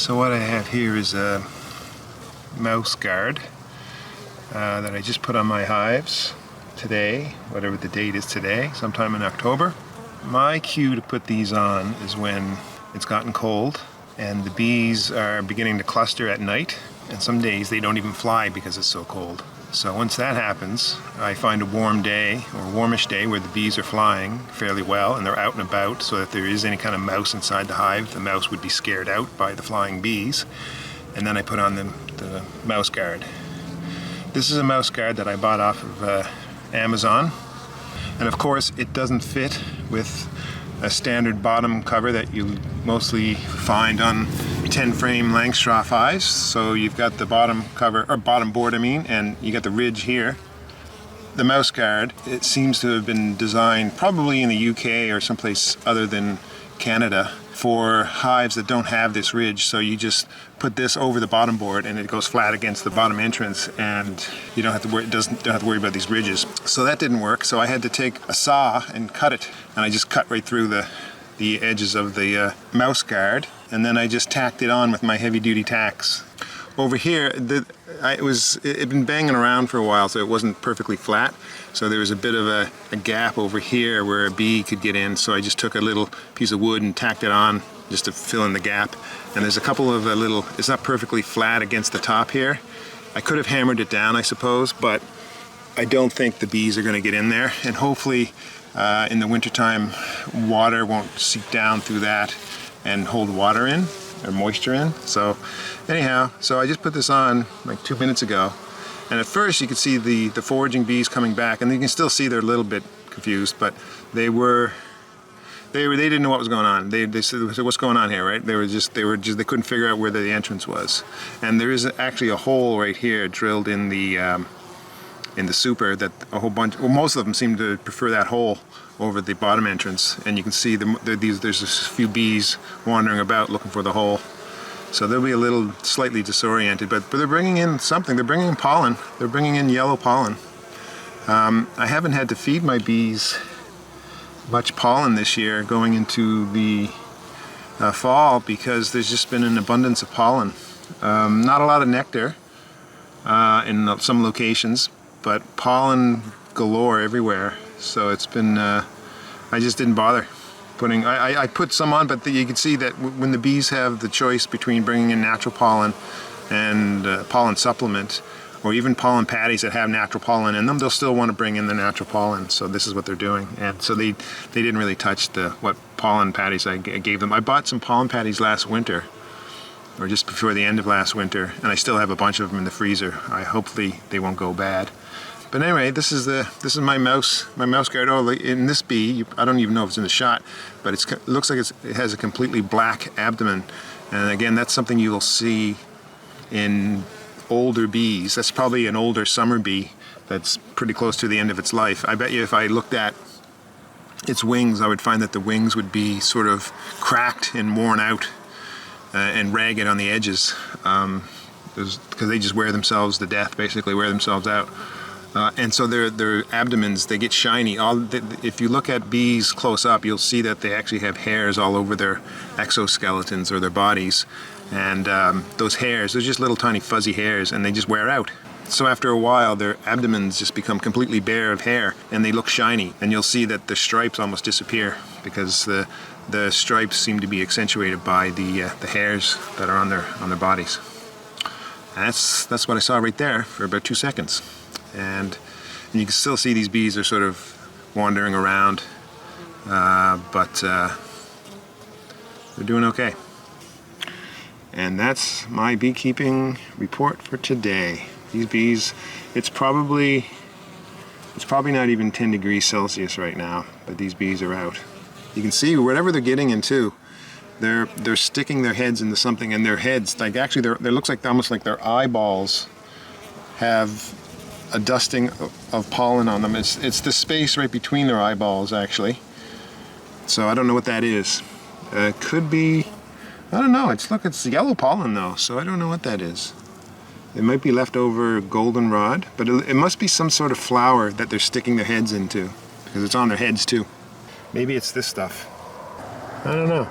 So what I have here is a mouse guard that I just put on my hives today, whatever the date is today, sometime in October. My cue to put these on is when it's gotten cold and the bees are beginning to cluster at night, and some days they don't even fly because it's so cold. So once that happens, I find a warm day or warmish day where the bees are flying fairly well and they're out and about, so that if there is any kind of mouse inside the hive, the mouse would be scared out by the flying bees. And then I put on the mouse guard. This is a mouse guard that I bought off of Amazon. And of course it doesn't fit with a standard bottom cover that you mostly find on 10-frame Langstroth hives. So you've got the bottom cover, or bottom board I mean, and you got the ridge here. The mouse guard, it seems to have been designed probably in the UK or someplace other than Canada for hives that don't have this ridge. So you just put this over the bottom board and it goes flat against the bottom entrance, and you don't have to worry, don't have to worry about these ridges. So that didn't work, so I had to take a saw and cut it, and I just cut right through the edges of the mouse guard, and then I just tacked it on with my heavy-duty tacks. Over here, it had been banging around for a while, so it wasn't perfectly flat. So there was a bit of a gap over here where a bee could get in, so I just took a little piece of wood and tacked it on just to fill in the gap. And there's a couple of it's not perfectly flat against the top here. I could have hammered it down, I suppose, but I don't think the bees are going to get in there. And hopefully in the wintertime, water won't seep down through that and hold water in, or moisture in. So anyhow, so I just put this on like 2 minutes ago, and at first you could see the foraging bees coming back, and you can still see they're a little bit confused, but they didn't know what was going on. They said, what's going on here, right? They couldn't figure out where the entrance was. And there is actually a hole right here drilled in the super that a whole bunch, well, most of them seem to prefer that hole over the bottom entrance, and you can see there's a few bees wandering about looking for the hole. So they'll be a little slightly disoriented, but they're bringing in something. They're bringing in pollen. They're bringing in yellow pollen. I haven't had to feed my bees much pollen this year going into the fall because there's just been an abundance of pollen. Not a lot of nectar in some locations, but pollen galore everywhere. So it's been, I just didn't bother putting, I put some on, but you can see that when the bees have the choice between bringing in natural pollen and pollen supplement, or even pollen patties that have natural pollen in them, they'll still want to bring in the natural pollen. So this is what they're doing. And so they didn't really touch what pollen patties I gave them. I bought some pollen patties last winter, or just before the end of last winter, and I still have a bunch of them in the freezer. Hopefully they won't go bad. But anyway, this is my mouse guard. Oh, in this bee, I don't even know if it's in the shot, but it looks like it has a completely black abdomen. And again, that's something you will see in older bees. That's probably an older summer bee that's pretty close to the end of its life. I bet you if I looked at its wings, I would find that the wings would be sort of cracked and worn out and ragged on the edges, because they just wear themselves to death, basically wear themselves out. And so their abdomens, they get shiny. If you look at bees close up, you'll see that they actually have hairs all over their exoskeletons or their bodies. And those hairs, they're just little tiny fuzzy hairs, and they just wear out. So after a while, their abdomens just become completely bare of hair, and they look shiny. And you'll see that the stripes almost disappear because the stripes seem to be accentuated by the hairs that are on their bodies. And that's what I saw right there for about 2 seconds. And you can still see these bees are sort of wandering around, but they're doing okay. And that's my beekeeping report for today. These bees, it's probably not even 10 degrees Celsius right now, but these bees are out. You can see whatever they're getting into, they're sticking their heads into something, and their heads, like actually, they looks like almost like their eyeballs have a dusting of pollen on them. It's the space right between their eyeballs, actually. So I don't know what that is. It could be, I don't know. It's yellow pollen though, so I don't know what that is. It might be leftover goldenrod, but it must be some sort of flower that they're sticking their heads into, because it's on their heads too. Maybe it's this stuff. I don't know.